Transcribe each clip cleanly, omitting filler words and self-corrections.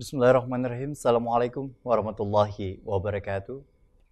Bismillahirrahmanirrahim. Assalamualaikum warahmatullahi wabarakatuh.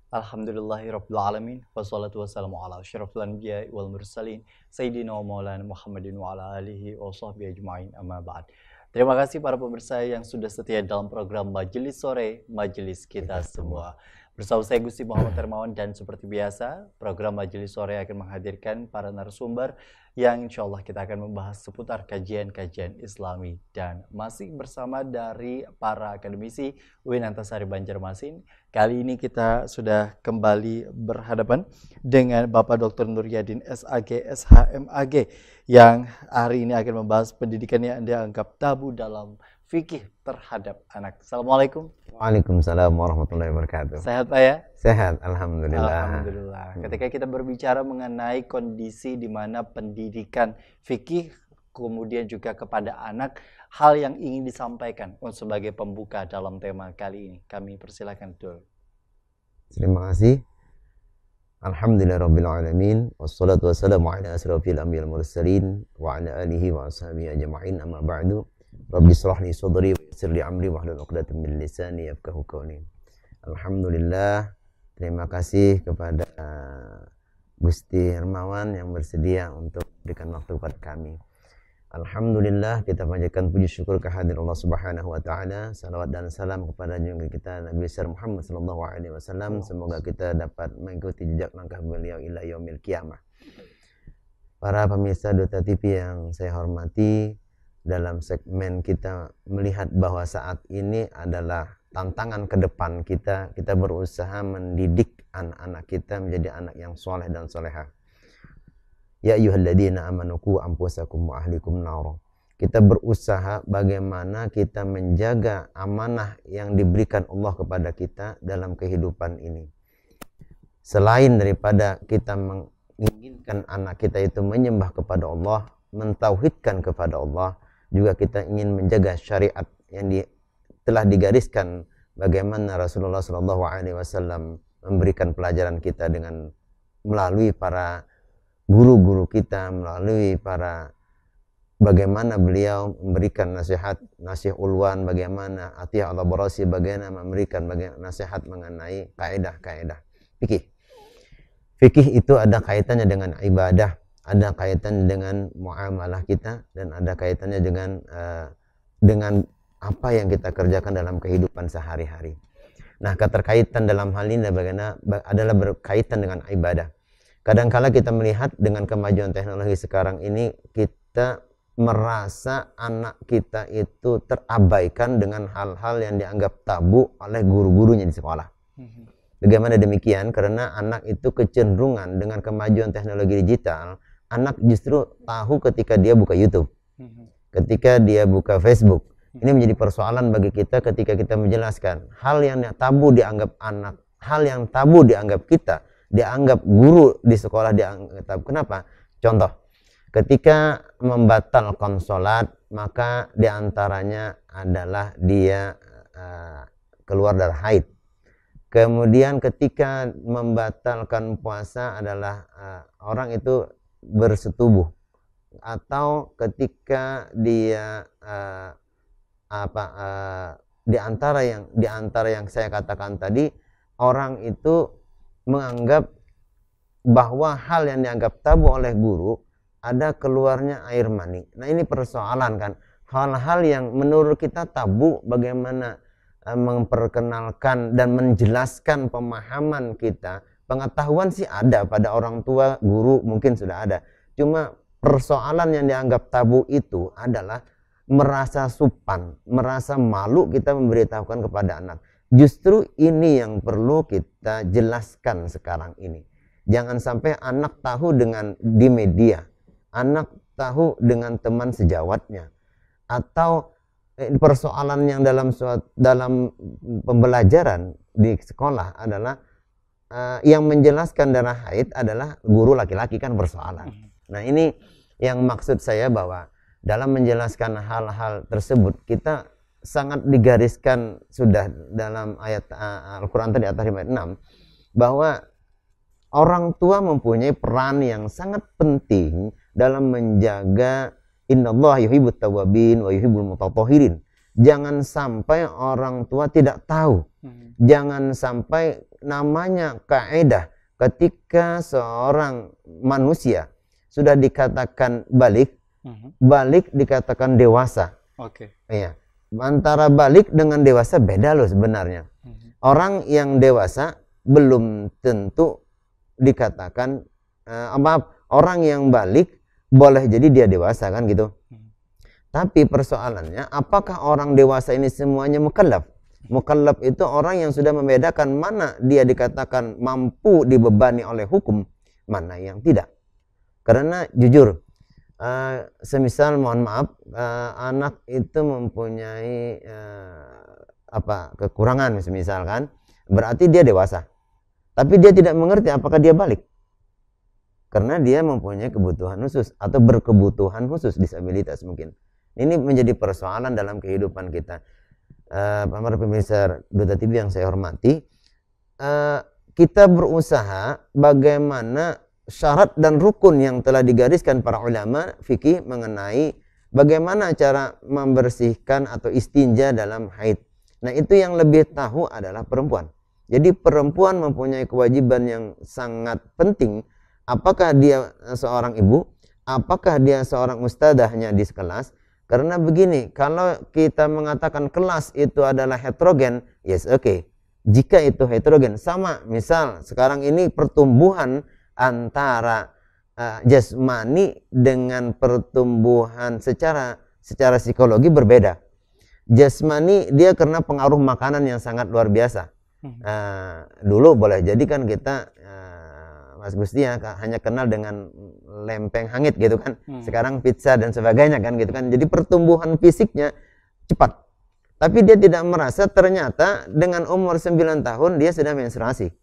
Alhamdulillahirrabbilalamin. Wassalatu wassalamu ala asyrafil anbiya wal mursalin Sayyidina wa maulana Muhammadin wa ala alihi wa sahbihi ajma'in amma ba'd. Terima kasih para pemirsa yang sudah setia dalam program Majelis Sore, Majelis Kita Semua. Bersama saya Gusti Muhammad Hermawan, dan seperti biasa program Majelis Sore akan menghadirkan para narasumber yang insya Allah kita akan membahas seputar kajian-kajian Islami, dan masih bersama dari para akademisi UIN Antasari Banjarmasin. Kali ini kita sudah kembali berhadapan dengan Bapak Dr. Nur Yadin SAG SHMAG yang hari ini akan membahas pendidikan yang dianggap tabu dalam fikih terhadap anak. Assalamualaikum. Waalaikumsalam warahmatullahi wabarakatuh. Sehat Pak ya? Sehat, alhamdulillah. Alhamdulillah. Ketika kita berbicara mengenai kondisi di mana pendidikan fikih kemudian juga kepada anak, hal yang ingin disampaikan sebagai pembuka dalam tema kali ini, kami persilakan Dul. Terima kasih. Alhamdulillahirabbil alamin, wassalatu wassalamu ala asrofil anbiya'il mursalin wa ala alihi wa ashabihi ajma'in, amma ba'du. Rabbi shrah li sadri wa yassir li amri wahlul 'uqdatam min lisani yafqahu qawli. Alhamdulillah, terima kasih kepada Gusti Hermawan yang bersedia untuk berikan waktu kepada kami. Alhamdulillah, kita panjatkan puji syukur kehadirat Allah Subhanahu wa taala. Salawat dan salam kepada junjungan kita Nabi besar Muhammad sallallahu alaihi wasallam. Semoga kita dapat mengikuti jejak langkah beliau ila yaumil qiyamah. Para pemirsa Duta TV yang saya hormati, dalam segmen kita melihat bahwa saat ini adalah tantangan ke depan kita berusaha mendidik anak-anak kita menjadi anak yang soleh dan solehah. Ya ayyuhalladzina amanu qu anfusakum wa ahlikum nar. Kita berusaha bagaimana kita menjaga amanah yang diberikan Allah kepada kita dalam kehidupan ini. Selain daripada kita menginginkan anak kita itu menyembah kepada Allah, mentauhidkan kepada Allah, juga kita ingin menjaga syariat yang telah digariskan bagaimana Rasulullah SAW memberikan pelajaran kita dengan melalui para guru-guru kita, melalui para bagaimana beliau memberikan nasihat ulwan, bagaimana Atiyah al-Barasi bagaimana memberikan nasihat mengenai kaidah-kaidah fikih. Fikih itu ada kaitannya dengan ibadah, ada kaitan dengan muamalah kita, dan ada kaitannya dengan apa yang kita kerjakan dalam kehidupan sehari-hari. Nah, keterkaitan dalam hal ini adalah berkaitan dengan ibadah. Kadangkala kita melihat dengan kemajuan teknologi sekarang ini, kita merasa anak kita itu terabaikan dengan hal-hal yang dianggap tabu oleh guru-gurunya di sekolah. Bagaimana demikian? Karena anak itu kecenderungan dengan kemajuan teknologi digital, anak justru tahu ketika dia buka YouTube, ketika dia buka Facebook. Ini menjadi persoalan bagi kita ketika kita menjelaskan hal yang tabu dianggap anak, hal yang tabu dianggap kita, dianggap guru di sekolah dianggap tabu. Kenapa? Contoh, ketika membatalkan sholat, maka diantaranya adalah dia keluar darah haid. Kemudian ketika membatalkan puasa adalah orang itu bersetubuh, atau ketika dia di antara yang saya katakan tadi, orang itu menganggap bahwa hal yang dianggap tabu oleh guru ada keluarnya air mani. Nah, ini persoalan kan, hal-hal yang menurut kita tabu, bagaimana memperkenalkan dan menjelaskan pemahaman kita. Pengetahuan sih ada pada orang tua, guru mungkin sudah ada. Cuma persoalan yang dianggap tabu itu adalah merasa supan, merasa malu kita memberitahukan kepada anak. Justru ini yang perlu kita jelaskan sekarang ini. Jangan sampai anak tahu di media, anak tahu dengan teman sejawatnya, atau persoalan yang dalam pembelajaran di sekolah adalah yang menjelaskan darah haid adalah guru laki-laki, kan persoalan. Nah, ini yang maksud saya bahwa dalam menjelaskan hal-hal tersebut kita sangat digariskan sudah dalam ayat Al-Quran tadi atas ayat 6 bahwa orang tua mempunyai peran yang sangat penting dalam menjaga innallaha yuhibbut tawwabin wa yuhibbul mutatahhirin. Jangan sampai orang tua tidak tahu. Jangan sampai namanya kaidah ketika seorang manusia sudah dikatakan balik, balik dikatakan dewasa. Oke. Iya. Antara balik dengan dewasa beda loh sebenarnya. Orang yang dewasa belum tentu dikatakan orang yang balik boleh jadi dia dewasa kan gitu. Tapi persoalannya, apakah orang dewasa ini semuanya mukallaf? Mukallaf itu orang yang sudah membedakan mana dia dikatakan mampu dibebani oleh hukum, mana yang tidak. Karena jujur, semisal mohon maaf, anak itu mempunyai kekurangan misalkan, berarti dia dewasa. Tapi dia tidak mengerti apakah dia balik. Karena dia mempunyai kebutuhan khusus atau berkebutuhan khusus, disabilitas mungkin. Ini menjadi persoalan dalam kehidupan kita. Para pemirsa Duta TV yang saya hormati, kita berusaha bagaimana syarat dan rukun yang telah digariskan para ulama fikih mengenai bagaimana cara membersihkan atau istinja dalam haid. Nah, itu yang lebih tahu adalah perempuan. Jadi perempuan mempunyai kewajiban yang sangat penting. Apakah dia seorang ibu, apakah dia seorang ustadzahnya di kelas? Karena begini, kalau kita mengatakan kelas itu adalah heterogen, yes, oke. Jika itu heterogen, sama misal sekarang ini pertumbuhan antara jasmani dengan pertumbuhan secara psikologi berbeda. Jasmani dia karena pengaruh makanan yang sangat luar biasa. Dulu boleh jadi kan kita Mas Gusti ya hanya kenal dengan lempeng hangit gitu kan. Sekarang pizza dan sebagainya kan gitu kan. Jadi pertumbuhan fisiknya cepat. Tapi dia tidak merasa ternyata dengan umur 9 tahun dia sudah menstruasi.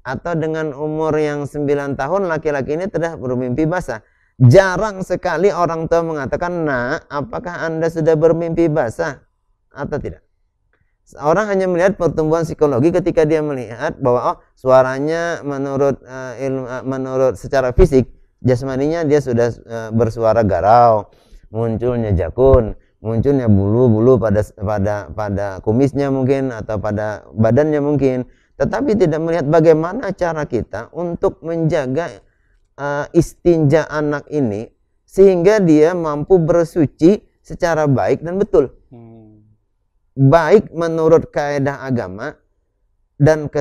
Atau dengan umur yang 9 tahun laki-laki ini sudah bermimpi basah. Jarang sekali orang tua mengatakan, "Nah, apakah Anda sudah bermimpi basah atau tidak?" Orang hanya melihat pertumbuhan psikologi ketika dia melihat bahwa suaranya menurut secara fisik, jasmaninya dia sudah bersuara garau, munculnya jakun, munculnya bulu-bulu pada kumisnya mungkin atau pada badannya mungkin, tetapi tidak melihat bagaimana cara kita untuk menjaga istinja anak ini sehingga dia mampu bersuci secara baik dan betul. Baik menurut kaidah agama dan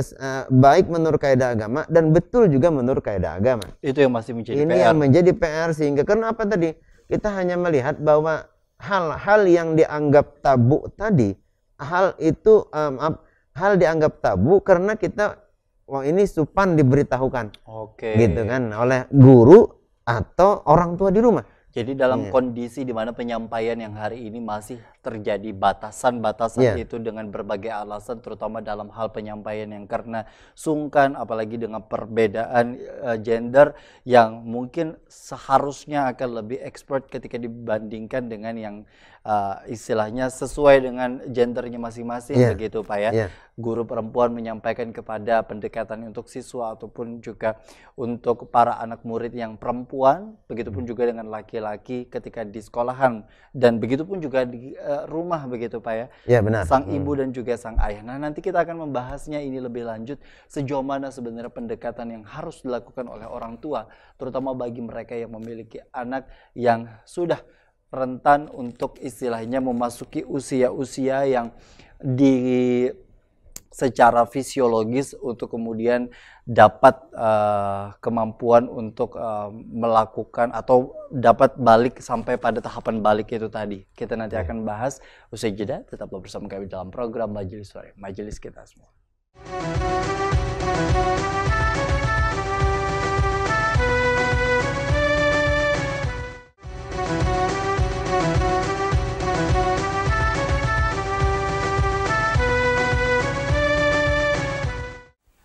baik menurut kaidah agama dan betul juga menurut kaidah agama. Itu yang masih menjadi ini PR. Yang menjadi PR sehingga kenapa tadi kita hanya melihat bahwa hal-hal yang dianggap tabu tadi, hal dianggap tabu karena kita ini supan diberitahukan. Oke. Gitu kan oleh guru atau orang tua di rumah. Jadi dalam kondisi di mana penyampaian yang hari ini masih terjadi batasan-batasan itu dengan berbagai alasan, terutama dalam hal penyampaian yang karena sungkan, apalagi dengan perbedaan gender yang mungkin seharusnya akan lebih expert ketika dibandingkan dengan yang istilahnya sesuai dengan gendernya masing-masing, begitu Pak ya. Guru perempuan menyampaikan kepada pendekatan untuk siswa ataupun juga untuk para anak murid yang perempuan, begitupun juga dengan laki-laki ketika di sekolahan dan begitupun juga di rumah, begitu Pak ya. Ya benar. Sang ibu dan juga sang ayah. Nah, nanti kita akan membahasnya ini lebih lanjut sejauh mana sebenarnya pendekatan yang harus dilakukan oleh orang tua, terutama bagi mereka yang memiliki anak yang sudah rentan untuk istilahnya memasuki usia-usia yang secara fisiologis untuk kemudian dapat kemampuan untuk melakukan atau dapat balik sampai pada tahapan balik itu tadi. Kita nanti akan bahas usai jeda. Tetaplah bersama kami dalam program Majelis Sore, Majelis kita semua.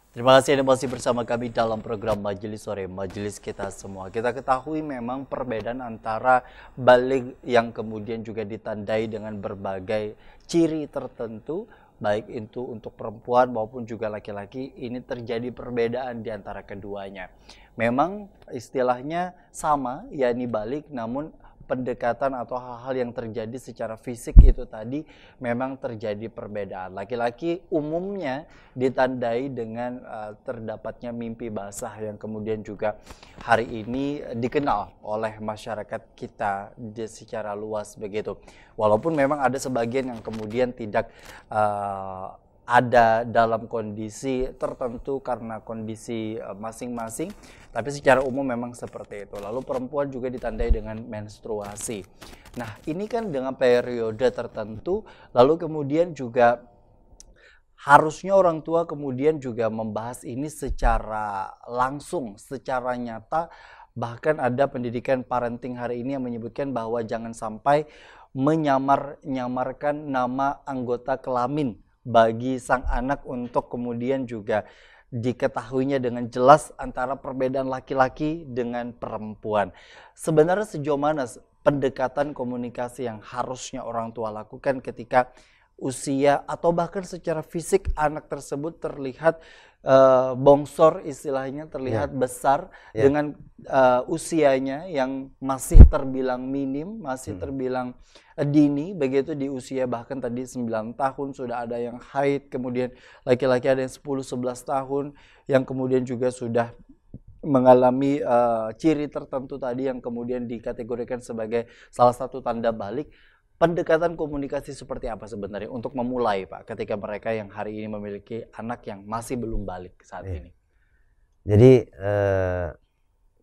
Terima kasih Anda masih bersama kami dalam program Majelis Sore, Majelis kita semua. Kita ketahui memang perbedaan antara balik yang kemudian juga ditandai dengan berbagai ciri tertentu, baik itu untuk perempuan maupun juga laki-laki, ini terjadi perbedaan di antara keduanya. Memang istilahnya sama, yakni balik, namun pendekatan atau hal-hal yang terjadi secara fisik itu tadi memang terjadi perbedaan. Laki-laki umumnya ditandai dengan terdapatnya mimpi basah yang kemudian juga hari ini dikenal oleh masyarakat kita secara luas begitu. Walaupun memang ada sebagian yang kemudian tidak ada dalam kondisi tertentu karena kondisi masing-masing, tapi secara umum memang seperti itu. Lalu perempuan juga ditandai dengan menstruasi. Nah, ini kan dengan periode tertentu, lalu kemudian juga harusnya orang tua kemudian juga membahas ini secara langsung, secara nyata. Bahkan ada pendidikan parenting hari ini yang menyebutkan bahwa jangan sampai menyamar-nyamarkan nama anggota kelamin bagi sang anak untuk kemudian juga diketahuinya dengan jelas antara perbedaan laki-laki dengan perempuan. Sebenarnya sejauh mana pendekatan komunikasi yang harusnya orang tua lakukan ketika usia atau bahkan secara fisik anak tersebut terlihat bongsor, istilahnya terlihat besar dengan usianya yang masih terbilang minim, masih terbilang dini begitu di usia bahkan tadi 9 tahun sudah ada yang haid, kemudian laki-laki ada yang 10-11 tahun yang kemudian juga sudah mengalami ciri tertentu tadi yang kemudian dikategorikan sebagai salah satu tanda balik. Pendekatan komunikasi seperti apa sebenarnya untuk memulai, Pak, ketika mereka yang hari ini memiliki anak yang masih belum balik saat ini? Jadi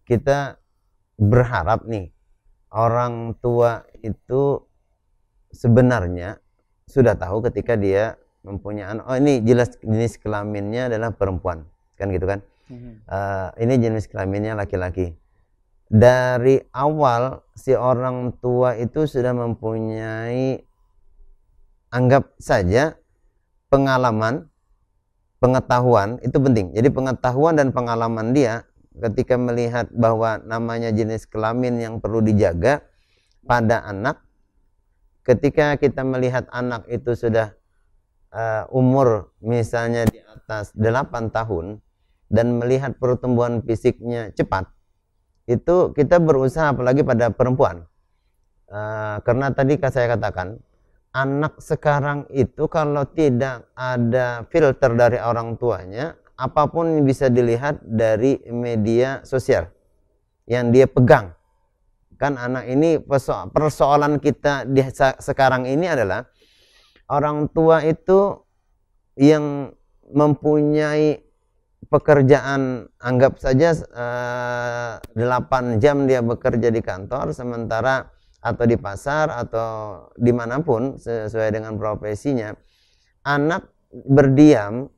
kita berharap nih orang tua itu sebenarnya sudah tahu ketika dia mempunyai anak, oh ini jenis kelaminnya adalah perempuan, kan gitu kan? Ini jenis kelaminnya laki-laki. Dari awal si orang tua itu sudah mempunyai, anggap saja pengalaman, pengetahuan itu penting. Jadi pengetahuan dan pengalaman dia ketika melihat bahwa namanya jenis kelamin yang perlu dijaga pada anak. Ketika kita melihat anak itu sudah umur misalnya di atas 8 tahun dan melihat pertumbuhan fisiknya cepat, itu kita berusaha apalagi pada perempuan, karena tadi saya katakan anak sekarang itu kalau tidak ada filter dari orang tuanya, apapun bisa dilihat dari media sosial yang dia pegang. Kan anak ini persoalan kita di sekarang ini adalah orang tua itu yang mempunyai pekerjaan, anggap saja 8 jam dia bekerja di kantor, sementara atau di pasar atau dimanapun sesuai dengan profesinya, anak berdiam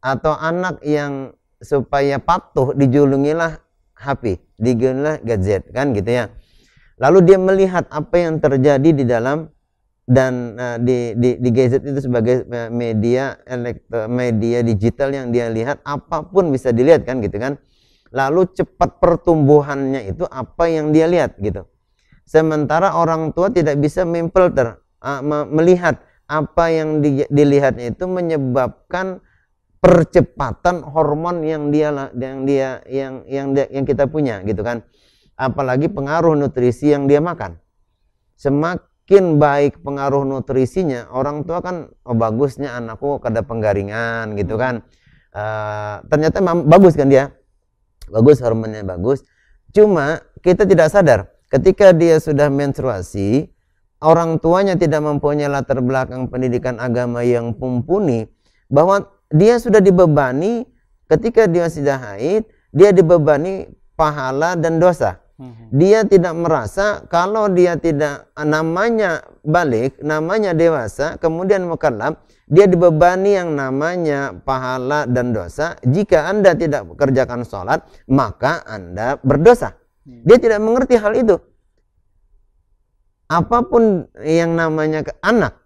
atau anak yang supaya patuh dijulungilah HP, dijulungilah gadget, kan gitu ya. Lalu dia melihat apa yang terjadi di dalam dan di gadget itu sebagai media media digital yang dia lihat, apapun bisa dilihat, kan gitu kan. Lalu cepat pertumbuhannya itu apa yang dia lihat gitu. Sementara orang tua tidak bisa memfilter, melihat apa yang dilihatnya itu menyebabkan percepatan hormon yang kita punya gitu kan. Apalagi pengaruh nutrisi yang dia makan. Semakin baik pengaruh nutrisinya, orang tua kan, oh bagusnya anakku kada penggaringan gitu kan. Ternyata bagus kan dia, bagus, hormonnya bagus. Cuma kita tidak sadar ketika dia sudah menstruasi, orang tuanya tidak mempunyai latar belakang pendidikan agama yang mumpuni, bahwa dia sudah dibebani ketika dia sudah haid, dia dibebani pahala dan dosa. Dia tidak merasa kalau dia tidak namanya balik, namanya dewasa, kemudian mukallaf, dia dibebani yang namanya pahala dan dosa. Jika Anda tidak mengerjakan sholat, maka Anda berdosa. Dia tidak mengerti hal itu. Apapun yang namanya anak,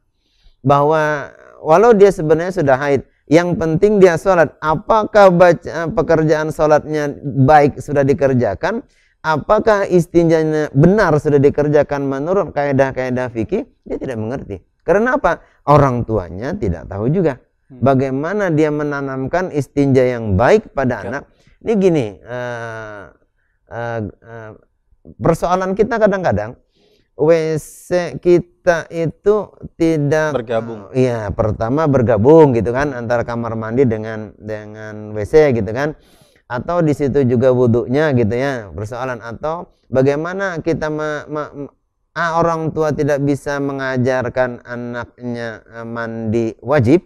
bahwa walau dia sebenarnya sudah haid, yang penting dia sholat. Apakah pekerjaan sholatnya baik sudah dikerjakan? Apakah istinjanya benar sudah dikerjakan menurut kaidah-kaidah fikih? Dia tidak mengerti. Karena apa? Orang tuanya tidak tahu juga. Bagaimana dia menanamkan istinja yang baik pada anak. Ini gini, persoalan kita kadang-kadang WC kita itu tidak Bergabung. Iya, pertama bergabung gitu kan antara kamar mandi dengan WC gitu kan. Atau di situ juga wudhunya gitu ya, persoalan. Atau bagaimana kita orang tua tidak bisa mengajarkan anaknya mandi wajib,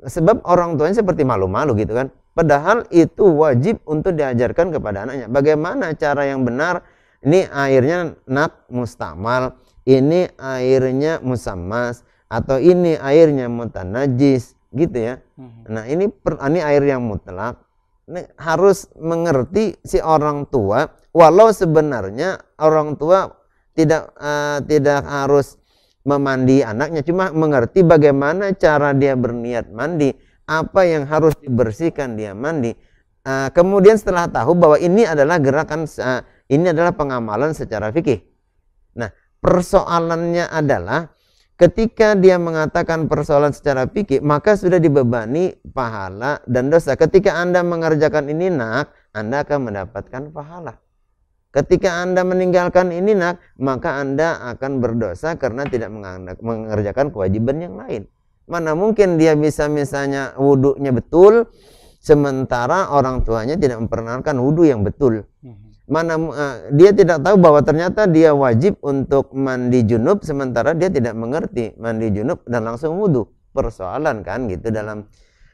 sebab orang tuanya seperti malu-malu gitu kan. Padahal itu wajib untuk diajarkan kepada anaknya. Bagaimana cara yang benar? Ini airnya mustamal, ini airnya musammas, atau ini airnya mutanajis, gitu ya. Nah ini air yang mutlak. Ini harus mengerti si orang tua, walau sebenarnya orang tua tidak harus memandi anaknya, cuma mengerti bagaimana cara dia berniat mandi, apa yang harus dibersihkan dia mandi. Kemudian setelah tahu bahwa ini adalah gerakan, ini adalah pengamalan secara fikih. Nah, persoalannya adalah ketika dia mengatakan persoalan secara fikih, maka sudah dibebani pahala dan dosa. Ketika Anda mengerjakan ini Anda akan mendapatkan pahala. Ketika Anda meninggalkan ini maka Anda akan berdosa karena tidak mengerjakan kewajiban yang lain. Mana mungkin dia bisa misalnya wudhunya betul, sementara orang tuanya tidak memperkenalkan wudhu yang betul. Mana dia tidak tahu bahwa ternyata dia wajib untuk mandi junub, sementara dia tidak mengerti mandi junub dan langsung wudhu. Persoalan kan gitu. Dalam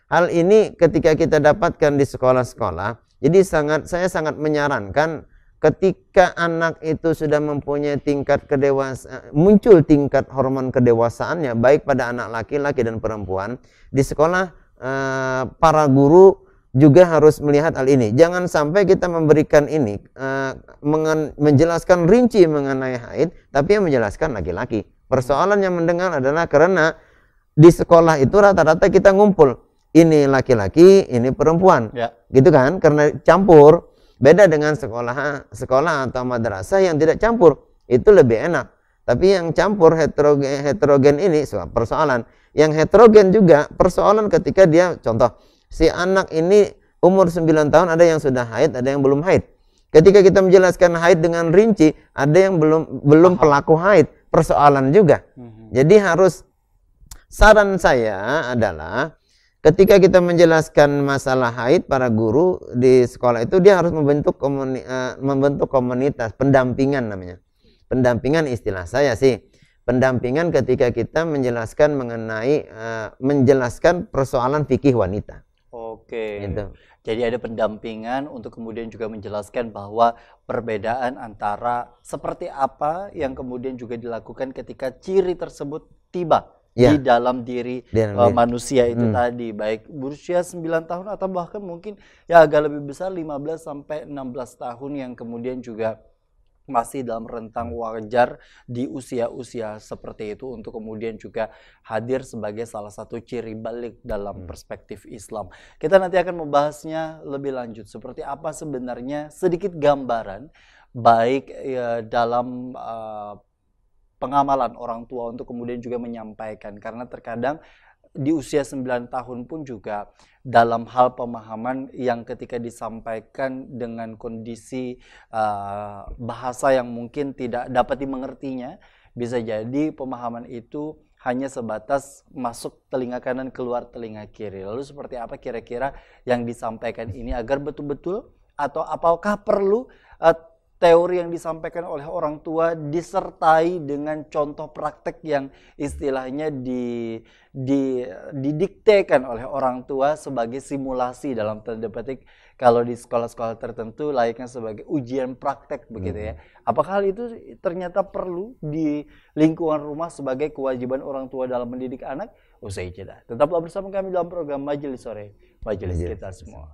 hal ini ketika kita dapatkan di sekolah-sekolah, jadi saya sangat menyarankan ketika anak itu sudah mempunyai tingkat kedewasaan, muncul tingkat hormon kedewasaannya, baik pada anak laki-laki dan perempuan, di sekolah para guru juga harus melihat hal ini. Jangan sampai kita memberikan ini, menjelaskan rinci mengenai haid, tapi yang menjelaskan laki-laki. Persoalan yang mendengar adalah karena di sekolah itu rata-rata kita ngumpul, ini laki-laki, ini perempuan, gitu kan? Karena campur. Beda dengan sekolah atau madrasah yang tidak campur, itu lebih enak. Tapi yang campur heterogen ini persoalan. Yang heterogen juga persoalan ketika dia, contoh, si anak ini umur 9 tahun, ada yang sudah haid, ada yang belum haid. Ketika kita menjelaskan haid dengan rinci, ada yang belum pelaku haid, persoalan juga. Jadi harus, saran saya adalah ketika kita menjelaskan masalah haid, para guru di sekolah itu dia harus membentuk komunitas, pendampingan namanya. Pendampingan istilah saya sih. Pendampingan ketika kita menjelaskan mengenai menjelaskan persoalan fikih wanita. Oke. Gitu. Jadi ada pendampingan untuk kemudian juga menjelaskan bahwa perbedaan antara seperti apa yang kemudian juga dilakukan ketika ciri tersebut tiba di dalam diri manusia itu tadi, baik berusia 9 tahun atau bahkan mungkin ya agak lebih besar 15 sampai 16 tahun yang kemudian juga masih dalam rentang wajar di usia-usia seperti itu untuk kemudian juga hadir sebagai salah satu ciri balik dalam perspektif Islam. Kita nanti akan membahasnya lebih lanjut seperti apa sebenarnya, sedikit gambaran baik dalam pengamalan orang tua untuk kemudian juga menyampaikan, karena terkadang di usia 9 tahun pun juga dalam hal pemahaman yang ketika disampaikan dengan kondisi bahasa yang mungkin tidak dapat dimengertinya, bisa jadi pemahaman itu hanya sebatas masuk telinga kanan keluar telinga kiri. Lalu seperti apa kira-kira yang disampaikan ini agar betul-betul, atau apakah perlu teori yang disampaikan oleh orang tua disertai dengan contoh praktek yang istilahnya didiktekan oleh orang tua sebagai simulasi dalam tanda petik, kalau di sekolah-sekolah tertentu layaknya sebagai ujian praktek begitu ya. Apakah hal itu ternyata perlu di lingkungan rumah sebagai kewajiban orang tua dalam mendidik anak? Usai jeda. Tetaplah bersama kami dalam program Majelis Sore, Majelis Kita Semua.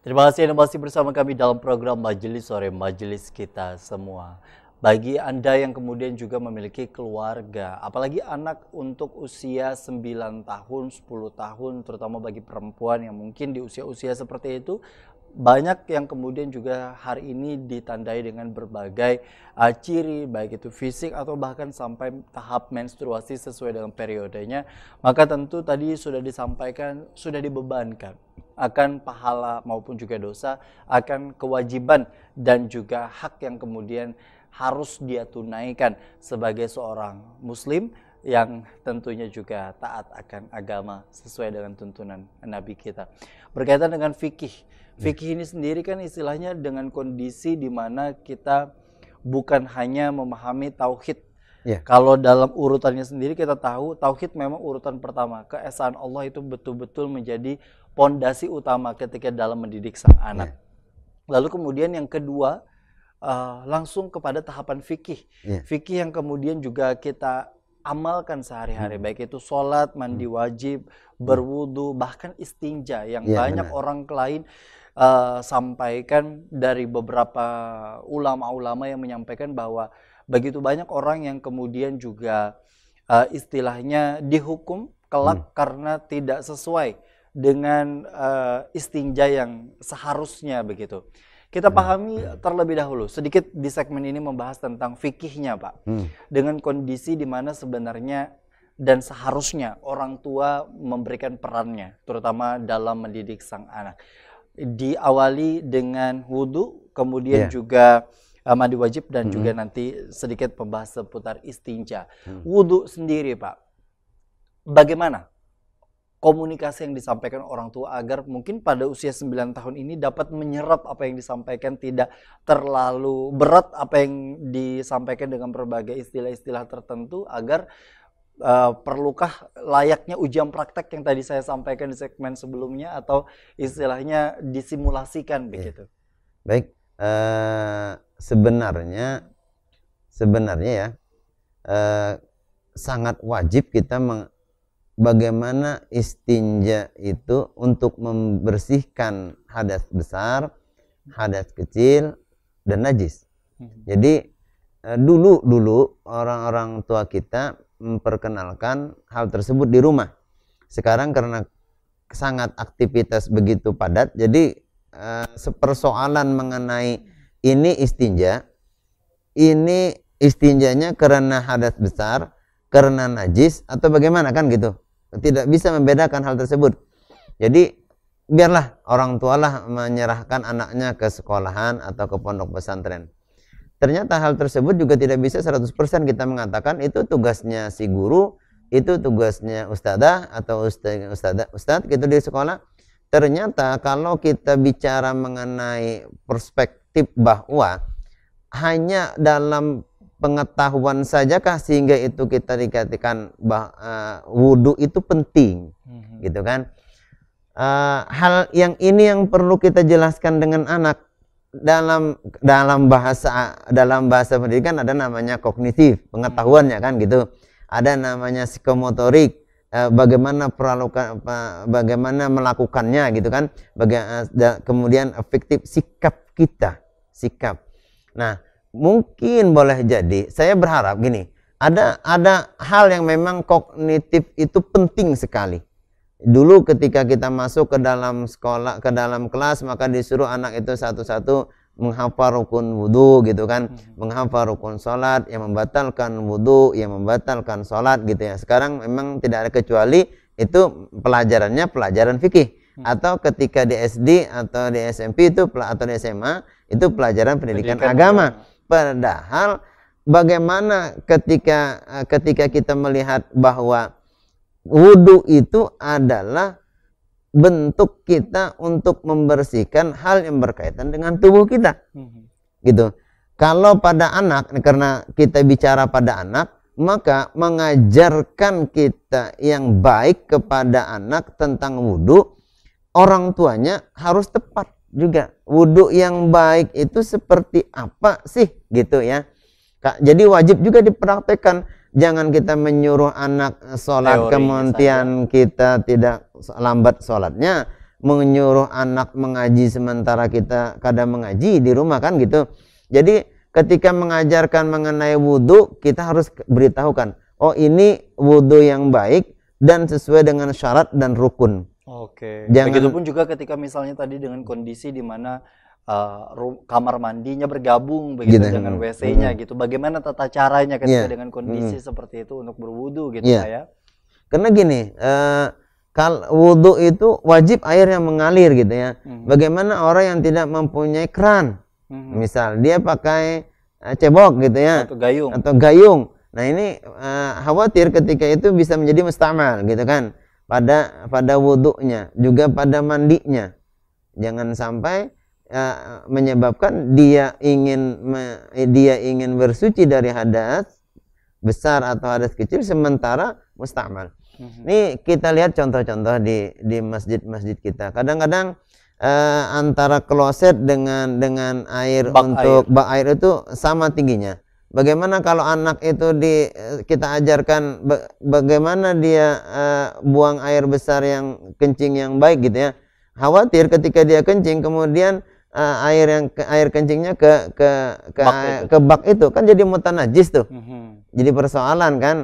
Terima kasih Anda masih bersama kami dalam program Majelis Sore, Majelis Kita Semua. Bagi Anda yang kemudian juga memiliki keluarga, apalagi anak untuk usia 9 tahun, 10 tahun, terutama bagi perempuan yang mungkin di usia-usia seperti itu, banyak yang kemudian juga hari ini ditandai dengan berbagai ciri, baik itu fisik atau bahkan sampai tahap menstruasi sesuai dengan periodenya. Maka tentu tadi sudah disampaikan, sudah dibebankan akan pahala maupun juga dosa, akan kewajiban dan juga hak yang kemudian harus dia tunaikan sebagai seorang muslim yang tentunya juga taat akan agama sesuai dengan tuntunan Nabi kita. Berkaitan dengan fikih. Fikih ini sendiri kan istilahnya dengan kondisi di mana kita bukan hanya memahami tauhid. Kalau dalam urutannya sendiri kita tahu tauhid memang urutan pertama. Keesaan Allah itu betul-betul menjadi pondasi utama ketika dalam mendidik sang anak. Lalu kemudian yang kedua langsung kepada tahapan fikih. Fikih yang kemudian juga kita amalkan sehari-hari, baik itu sholat, mandi wajib, berwudu, bahkan istinja yang banyak orang lain sampaikan dari beberapa ulama-ulama yang menyampaikan bahwa begitu banyak orang yang kemudian juga istilahnya dihukum kelak karena tidak sesuai dengan istinja yang seharusnya begitu. Kita pahami terlebih dahulu, sedikit di segmen ini membahas tentang fikihnya Pak. Dengan kondisi di mana sebenarnya dan seharusnya orang tua memberikan perannya, terutama dalam mendidik sang anak. Diawali dengan wudhu, kemudian juga mandi wajib dan juga nanti sedikit membahas seputar istinja. Wudhu sendiri Pak, bagaimana komunikasi yang disampaikan orang tua agar mungkin pada usia 9 tahun ini dapat menyerap apa yang disampaikan, tidak terlalu berat apa yang disampaikan dengan berbagai istilah-istilah tertentu, agar perlukah layaknya ujian praktek yang tadi saya sampaikan di segmen sebelumnya, atau istilahnya disimulasikan begitu. Baik, sebenarnya ya sangat wajib kita bagaimana istinja itu untuk membersihkan hadas besar, hadas kecil, dan najis. Jadi dulu orang-orang tua kita memperkenalkan hal tersebut di rumah. Sekarang karena sangat aktivitas begitu padat, jadi persoalan mengenai ini istinjanya karena hadas besar, karena najis, atau bagaimana kan gitu. Tidak bisa membedakan hal tersebut. Jadi biarlah orang tualah menyerahkan anaknya ke sekolahan atau ke pondok pesantren. Ternyata hal tersebut juga tidak bisa 100% kita mengatakan itu tugasnya si guru, itu tugasnya ustadzah atau ustadz gitu di sekolah. Ternyata kalau kita bicara mengenai perspektif bahwa hanya dalam pengetahuan sajakah sehingga itu kita dikatakan wudhu itu penting, gitu kan? Hal yang ini yang perlu kita jelaskan dengan anak. Dalam bahasa pendidikan ada namanya kognitif, pengetahuannya kan gitu. Ada namanya psikomotorik, bagaimana melakukannya gitu kan. Kemudian efektif sikap kita, Nah, mungkin boleh jadi saya berharap gini, ada hal yang memang kognitif itu penting sekali. Dulu ketika kita masuk ke dalam sekolah, ke dalam kelas, maka disuruh anak itu satu-satu menghafal rukun wudhu gitu kan, menghafal rukun sholat, yang membatalkan wudhu, yang membatalkan sholat gitu ya. Sekarang memang tidak ada kecuali itu pelajarannya pelajaran fikih. Atau ketika di SD atau di SMP itu atau di SMA itu pelajaran pendidikan agama. Padahal bagaimana ketika kita melihat bahwa wudhu itu adalah bentuk kita untuk membersihkan hal yang berkaitan dengan tubuh kita, gitu. Kalau pada anak, karena kita bicara pada anak, maka mengajarkan kita yang baik kepada anak tentang wudhu, orang tuanya harus tepat juga. Wudhu yang baik itu seperti apa sih, gitu ya. Jadi wajib juga dipraktekkan. Jangan kita menyuruh anak sholat kemudian kita tidak lambat sholatnya, menyuruh anak mengaji sementara kita kadang mengaji di rumah kan gitu. Jadi ketika mengajarkan mengenai wudhu, kita harus beritahukan, oh ini wudhu yang baik dan sesuai dengan syarat dan rukun. Oke. Jangan Begitupun juga ketika misalnya tadi dengan kondisi di mana kamar mandinya bergabung begitu gitu. dengan WC-nya gitu. Bagaimana tata caranya ketika Iya. dengan kondisi seperti itu untuk berwudu gitu Iya. Pak ya? Karena gini, kalau wudhu itu wajib air yang mengalir gitu ya. Bagaimana orang yang tidak mempunyai keran, misal dia pakai cebok gitu ya, Atau gayung. Nah ini khawatir ketika itu bisa menjadi mustamal gitu kan, pada wudhunya, juga pada mandinya. Jangan sampai menyebabkan dia ingin bersuci dari hadas besar atau hadas kecil sementara mustamal. Ini kita lihat contoh-contoh di masjid-masjid kita. Kadang-kadang antara kloset dengan air bak air itu sama tingginya. Bagaimana kalau anak itu kita ajarkan bagaimana dia buang air besar yang kencing yang baik gitu ya. Khawatir ketika dia kencing kemudian air kencingnya ke bak itu kan jadi mutanajis tuh. Jadi persoalan kan.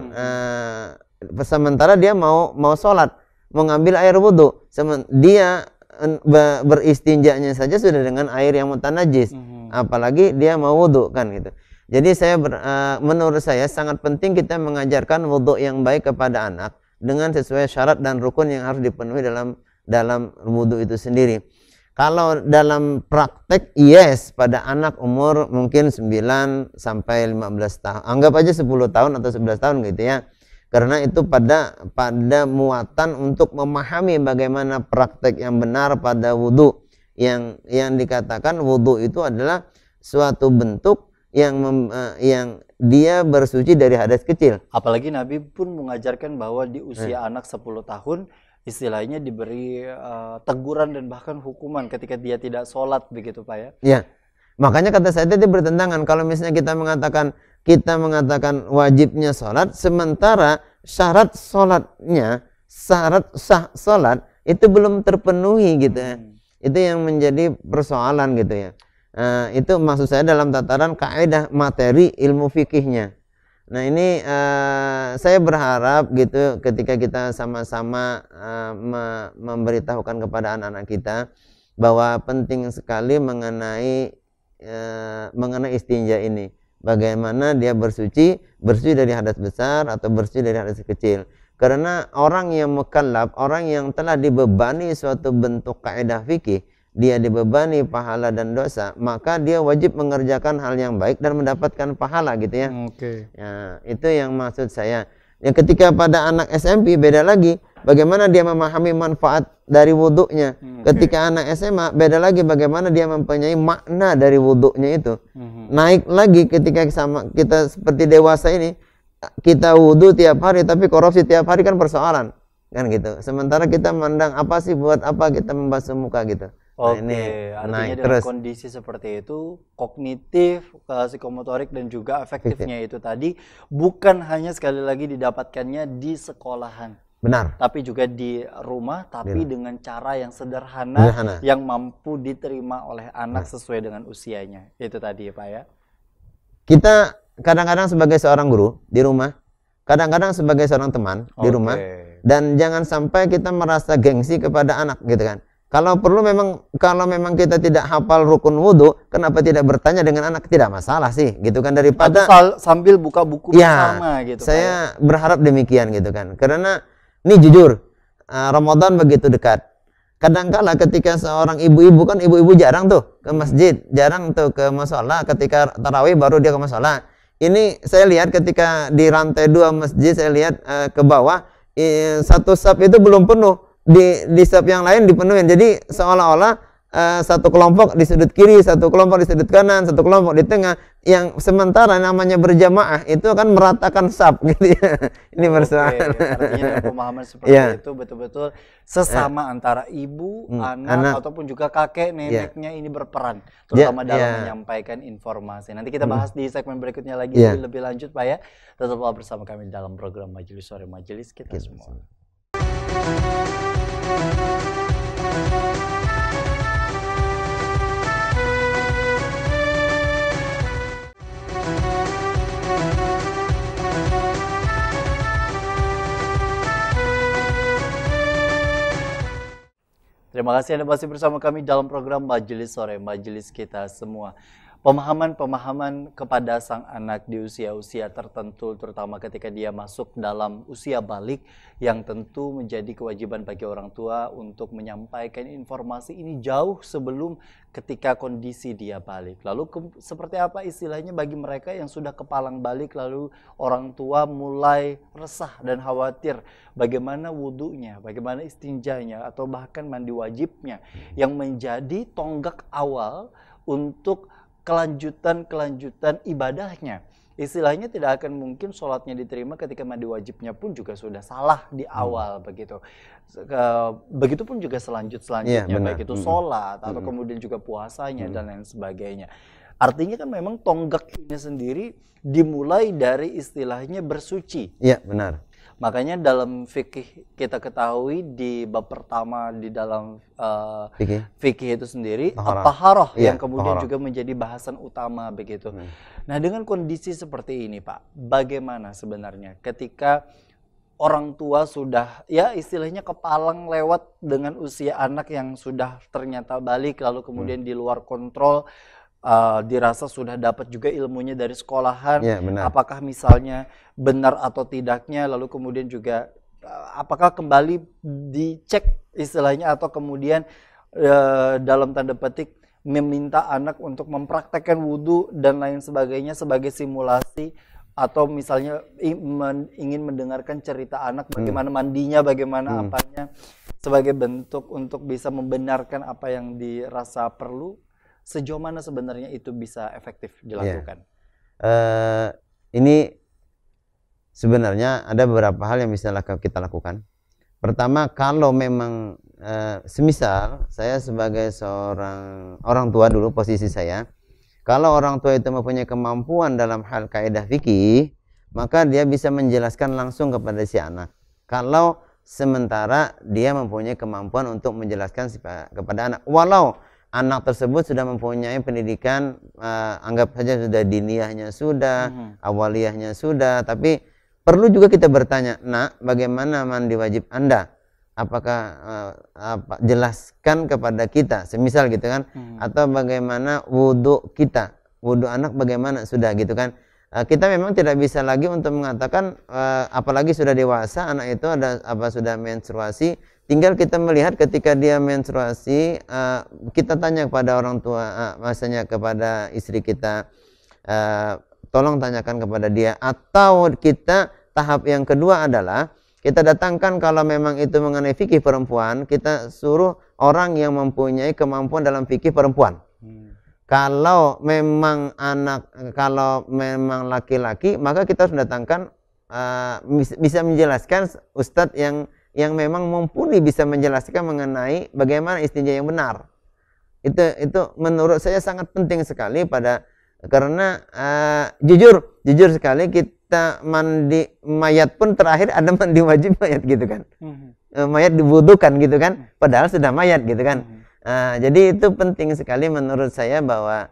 Sementara dia mau sholat, mau ngambil air wudhu, dia beristinjanya saja sudah dengan air yang mutanajis, apalagi dia mau wudhu kan gitu. Jadi menurut saya sangat penting kita mengajarkan wudhu yang baik kepada anak dengan sesuai syarat dan rukun yang harus dipenuhi dalam wudhu itu sendiri. Kalau dalam praktek, yes, pada anak umur mungkin 9 sampai 15 tahun, anggap aja 10 tahun atau 11 tahun gitu ya. Karena itu pada muatan untuk memahami bagaimana praktek yang benar pada wudhu. Yang dikatakan wudhu itu adalah suatu bentuk yang dia bersuci dari hadas kecil. Apalagi Nabi pun mengajarkan bahwa di usia anak 10 tahun istilahnya diberi teguran dan bahkan hukuman ketika dia tidak sholat begitu Pak ya? Ya, makanya kata saya tadi bertentangan kalau misalnya kita mengatakan wajibnya sholat, sementara syarat sholatnya, syarat sah sholat itu belum terpenuhi gitu ya. Itu yang menjadi persoalan gitu ya. Itu maksud saya dalam tataran kaidah materi ilmu fikihnya. Nah ini saya berharap gitu ketika kita sama-sama memberitahukan kepada anak-anak kita bahwa penting sekali mengenai istinja ini. Bagaimana dia bersuci dari hadas besar atau bersuci dari hadas kecil. Karena orang yang mukallaf, orang yang telah dibebani suatu bentuk kaidah fikih, dia dibebani pahala dan dosa, maka dia wajib mengerjakan hal yang baik dan mendapatkan pahala gitu ya. Ya, itu yang maksud saya. Yang ketika pada anak SMP beda lagi, bagaimana dia memahami manfaat dari wudhunya. Ketika anak SMA beda lagi bagaimana dia mempunyai makna dari wudhunya itu. Naik lagi ketika kita seperti dewasa ini, kita wudhu tiap hari tapi korupsi tiap hari kan persoalan kan gitu. Sementara kita memandang apa sih buat apa kita membasuh muka gitu. Oke, artinya dengan kondisi seperti itu, kognitif, psikomotorik dan juga afektifnya itu tadi bukan hanya sekali lagi didapatkannya di sekolahan. Benar. Tapi juga di rumah, tapi dengan cara yang sederhana, yang mampu diterima oleh anak sesuai dengan usianya. Itu tadi ya Pak ya. Kita kadang-kadang sebagai seorang guru di rumah, kadang-kadang sebagai seorang teman di rumah, dan jangan sampai kita merasa gengsi kepada anak gitu kan. Kalau memang kita tidak hafal rukun wudhu, kenapa tidak bertanya dengan anak? Tidak masalah sih, gitu kan, daripada sambil buka buku bersama gitu. Saya berharap demikian gitu kan. Karena ini jujur, Ramadan begitu dekat. Kadangkala ketika seorang ibu-ibu kan ibu-ibu jarang tuh ke masjid, jarang tuh ke mushola. Ketika tarawih baru dia ke mushola. Ini saya lihat ketika di lantai 2 masjid, saya lihat ke bawah satu saf itu belum penuh. Di saf yang lain dipenuhin. Jadi seolah-olah satu kelompok di sudut kiri, satu kelompok di sudut kanan, satu kelompok di tengah. Yang sementara namanya berjamaah itu akan meratakan saf gitu ya. Ini persoalan. Artinya dengan pemahaman seperti itu betul-betul sesama antara ibu, anak ataupun juga kakek neneknya ini berperan terutama dalam menyampaikan informasi. Nanti kita bahas di segmen berikutnya lagi lebih lanjut Pak ya. Tetaplah bersama kami dalam program Majelis Sore Majelis kita semua. Terima kasih Anda masih bersama kami dalam program Majelis Sore, majelis kita semua. Pemahaman-pemahaman kepada sang anak di usia-usia tertentu, terutama ketika dia masuk dalam usia balik, yang tentu menjadi kewajiban bagi orang tua untuk menyampaikan informasi ini jauh sebelum ketika kondisi dia balik. Lalu seperti apa istilahnya bagi mereka yang sudah kepalang balik, lalu orang tua mulai resah dan khawatir bagaimana wudunya, bagaimana istinjanya, atau bahkan mandi wajibnya, yang menjadi tonggak awal untuk kelanjutan ibadahnya. Istilahnya tidak akan mungkin sholatnya diterima ketika mandi wajibnya pun juga sudah salah di awal begitu. Begitupun juga selanjutnya, baik itu sholat atau kemudian juga puasanya dan lain sebagainya. Artinya kan memang tonggak ini sendiri dimulai dari istilahnya bersuci. Iya, benar. Makanya dalam fikih kita ketahui di bab pertama di dalam fikih itu sendiri taharah yang kemudian juga menjadi bahasan utama begitu. Nah, dengan kondisi seperti ini Pak, bagaimana sebenarnya ketika orang tua sudah ya istilahnya kepalang lewat dengan usia anak yang sudah ternyata balik, lalu kemudian di luar kontrol, dirasa sudah dapat juga ilmunya dari sekolahan, apakah misalnya benar atau tidaknya, lalu kemudian juga apakah kembali dicek istilahnya, atau kemudian dalam tanda petik meminta anak untuk mempraktekkan wudhu dan lain sebagainya sebagai simulasi, atau misalnya ingin mendengarkan cerita anak bagaimana mandinya, bagaimana apanya, sebagai bentuk untuk bisa membenarkan apa yang dirasa perlu. Sejauh mana sebenarnya itu bisa efektif dilakukan? Ini sebenarnya ada beberapa hal yang bisa kita lakukan. Pertama, kalau memang semisal saya sebagai seorang orang tua dulu, posisi saya, kalau orang tua itu mempunyai kemampuan dalam hal kaidah fikih, maka dia bisa menjelaskan langsung kepada si anak. Kalau sementara dia mempunyai kemampuan untuk menjelaskan kepada anak, walau anak tersebut sudah mempunyai pendidikan, anggap saja sudah diniyahnya sudah, awaliyahnya sudah, tapi perlu juga kita bertanya, nak, bagaimana mandi wajib Anda? Apakah jelaskan kepada kita, semisal gitu kan, atau bagaimana wudhu kita, wudhu anak bagaimana sudah gitu kan. Kita memang tidak bisa lagi untuk mengatakan, apalagi sudah dewasa, anak itu sudah menstruasi. Tinggal kita melihat ketika dia menstruasi, kita tanya kepada orang tua, maksudnya kepada istri kita, tolong tanyakan kepada dia. Atau kita tahap yang kedua adalah kita datangkan, kalau memang itu mengenai fikih perempuan, kita suruh orang yang mempunyai kemampuan dalam fikih perempuan. Kalau memang laki-laki, maka kita harus datangkan bisa menjelaskan ustadz yang memang mumpuni bisa menjelaskan mengenai bagaimana istinja yang benar. Itu menurut saya sangat penting sekali karena jujur sekali, kita mandi mayat pun terakhir ada mandi wajib mayat gitu kan. Mayat diwudukan gitu kan, padahal sudah mayat gitu kan. Jadi itu penting sekali menurut saya, bahwa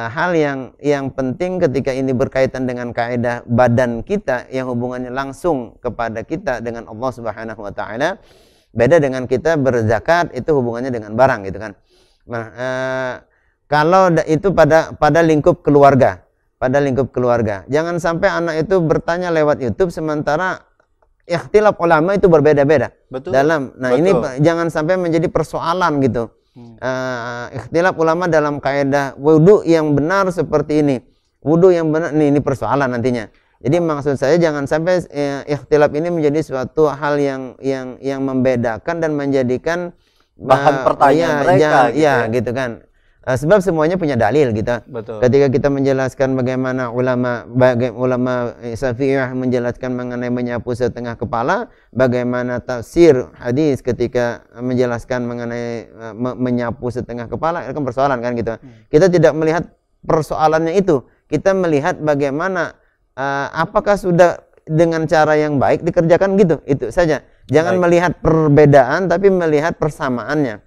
hal yang penting ketika ini berkaitan dengan kaidah badan kita yang hubungannya langsung kepada kita dengan Allah Subhanahu wa taala. Beda dengan kita berzakat, itu hubungannya dengan barang gitu kan. Nah, kalau itu pada lingkup keluarga, jangan sampai anak itu bertanya lewat YouTube sementara ikhtilaf ulama itu berbeda-beda. Ini jangan sampai menjadi persoalan gitu. Ikhtilaf ulama dalam kaidah wudu yang benar seperti ini, wudu yang benar ini persoalan nantinya. Jadi maksud saya jangan sampai ikhtilaf ini menjadi suatu hal yang membedakan dan menjadikan bahan pertanyaan mereka gitu kan. Sebab semuanya punya dalil gitu. Betul. Ketika kita menjelaskan bagaimana ulama Syafi'iyah menjelaskan mengenai menyapu setengah kepala, bagaimana tafsir hadis ketika menjelaskan mengenai menyapu setengah kepala, itu kan persoalan kan gitu. Kita tidak melihat persoalannya itu. Kita melihat bagaimana apakah sudah dengan cara yang baik dikerjakan gitu. Itu saja. Jangan melihat perbedaan tapi melihat persamaannya.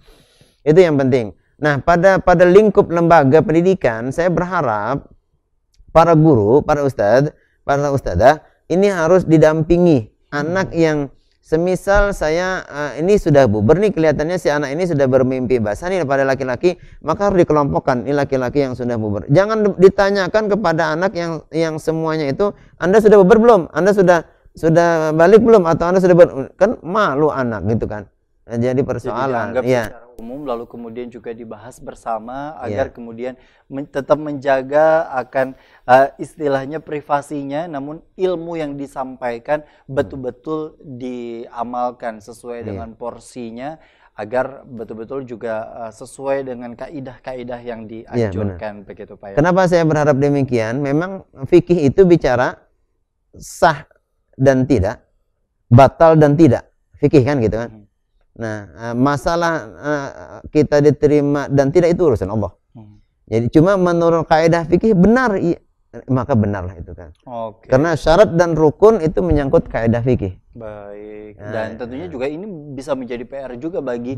Itu yang penting. Nah, pada lingkup lembaga pendidikan, saya berharap para guru, para ustadzah ini harus didampingi anak yang Semisal saya ini sudah bubar nih, kelihatannya si anak ini sudah bermimpi basah nih pada laki-laki, maka harus dikelompokkan, ini laki-laki yang sudah bubar. Jangan ditanyakan kepada anak yang semuanya itu, Anda sudah bubar belum? Anda sudah balik belum? Atau Anda sudah kan malu anak gitu kan. Nah, jadi persoalan. Jadi dianggap secara umum, lalu kemudian juga dibahas bersama agar kemudian tetap menjaga akan istilahnya privasinya, namun ilmu yang disampaikan betul-betul diamalkan sesuai dengan porsinya, agar betul-betul juga sesuai dengan kaidah-kaidah yang dianjurkan, begitu Pak ya. Kenapa saya berharap demikian? Memang fikih itu bicara sah dan tidak, batal dan tidak. Fikih kan gitu kan. Nah, masalah kita diterima dan tidak itu urusan Allah. Jadi cuma menurut kaidah fikih benar, maka benarlah itu kan. Karena syarat dan rukun itu menyangkut kaidah fikih. Baik. Dan tentunya juga ini bisa menjadi PR juga bagi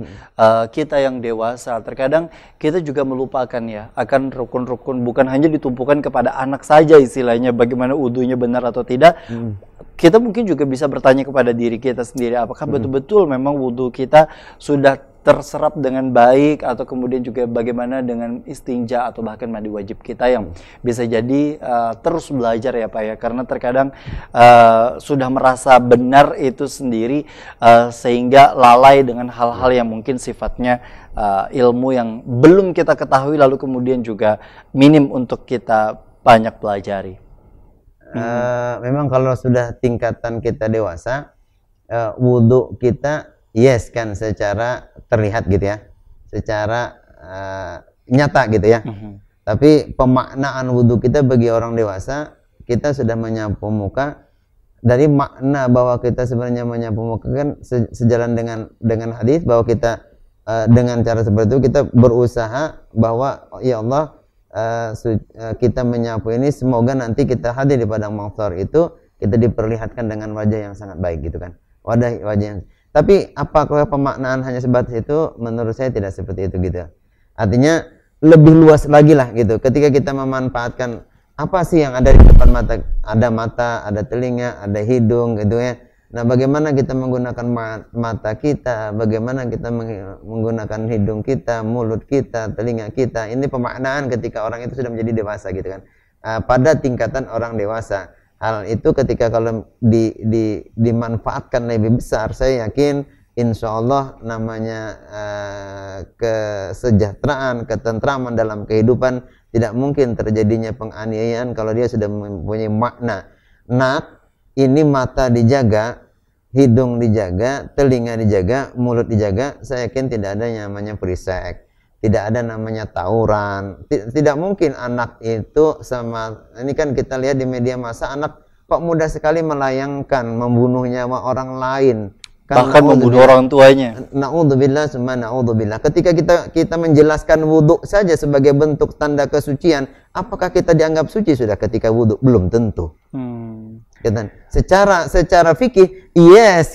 kita yang dewasa. Terkadang kita juga melupakan ya akan rukun-rukun, bukan hanya ditumpukan kepada anak saja istilahnya bagaimana wudunya benar atau tidak. Kita mungkin juga bisa bertanya kepada diri kita sendiri, apakah betul-betul memang wudhu kita sudah terserap dengan baik, atau kemudian juga bagaimana dengan istinja atau bahkan mandi wajib kita yang bisa jadi terus belajar ya Pak ya, karena terkadang sudah merasa benar itu sendiri sehingga lalai dengan hal-hal yang mungkin sifatnya ilmu yang belum kita ketahui, lalu kemudian juga minim untuk kita banyak pelajari. Memang kalau sudah tingkatan kita dewasa, wudhu kita kan secara terlihat gitu ya, secara nyata gitu ya. Tapi pemaknaan wudhu kita bagi orang dewasa, kita sudah menyapu muka. Dari makna bahwa kita sebenarnya menyapu muka kan sejalan dengan hadis bahwa kita dengan cara seperti itu kita berusaha bahwa ya Allah, kita menyapu ini semoga nanti kita hadir di padang mahsyar itu kita diperlihatkan dengan wajah yang sangat baik gitu kan, wajah yang. Tapi apakah pemaknaan hanya sebatas itu? Menurut saya tidak seperti itu gitu. Artinya lebih luas lagi lah gitu. Ketika kita memanfaatkan apa sih yang ada di depan mata, ada telinga, ada hidung gitu ya. Nah, bagaimana kita menggunakan mata kita, bagaimana kita menggunakan hidung kita, mulut kita, telinga kita. Ini pemaknaan ketika orang itu sudah menjadi dewasa gitu kan. Pada tingkatan orang dewasa. Hal itu ketika kalau dimanfaatkan lebih besar, saya yakin insya Allah namanya kesejahteraan, ketentraman dalam kehidupan, tidak mungkin terjadinya penganiayaan kalau dia sudah mempunyai makna. Ini mata dijaga, hidung dijaga, telinga dijaga, mulut dijaga, saya yakin tidak ada yang namanya perisek, tidak ada namanya tawuran. Tidak mungkin anak itu sama, ini kan kita lihat di media massa, anak kok mudah sekali melayangkan, membunuh nyawa orang lain. Bahkan membunuh orang tuanya. Na'udzubillah summa na'udzubillah. Ketika kita menjelaskan wudhu saja sebagai bentuk tanda kesucian, apakah kita dianggap suci sudah ketika wudhu? Belum tentu. Secara fikih,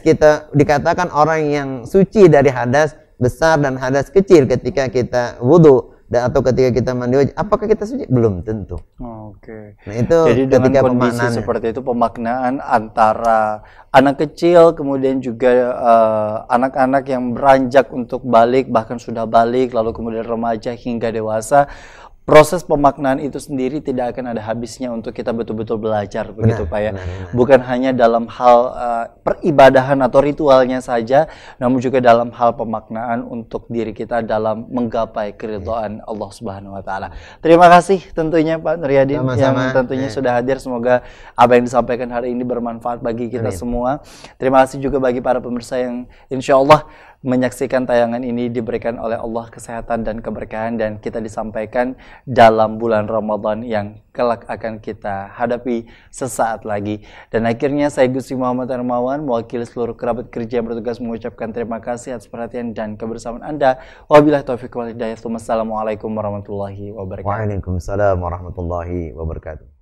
kita dikatakan orang yang suci dari hadas besar dan hadas kecil ketika kita wudhu atau ketika kita mandi wajib. Apakah kita suci? Belum tentu. Nah itu jadi ketika dengan kondisi seperti itu, pemaknaan antara anak kecil kemudian juga anak-anak yang beranjak untuk balik, bahkan sudah balik, lalu kemudian remaja hingga dewasa, proses pemaknaan itu sendiri tidak akan ada habisnya untuk kita betul-betul belajar, begitu Pak ya. Bukan hanya dalam hal peribadahan atau ritualnya saja, namun juga dalam hal pemaknaan untuk diri kita dalam menggapai keridhaan Allah Subhanahu wa taala. Terima kasih tentunya Pak Nuryadin yang tentunya sudah hadir. Semoga apa yang disampaikan hari ini bermanfaat bagi kita semua. Terima kasih juga bagi para pemirsa yang insya Allah menyaksikan tayangan ini, diberikan oleh Allah kesehatan dan keberkahan, dan kita disampaikan dalam bulan Ramadan yang kelak akan kita hadapi sesaat lagi. Dan akhirnya saya Gusti Muhammad Hermawan mewakili seluruh kerabat kerja yang bertugas mengucapkan terima kasih atas perhatian dan kebersamaan Anda. Wabillahi taufiq wal hidayah. Wassalamualaikum warahmatullahi wabarakatuh. Waalaikumsalam warahmatullahi wabarakatuh.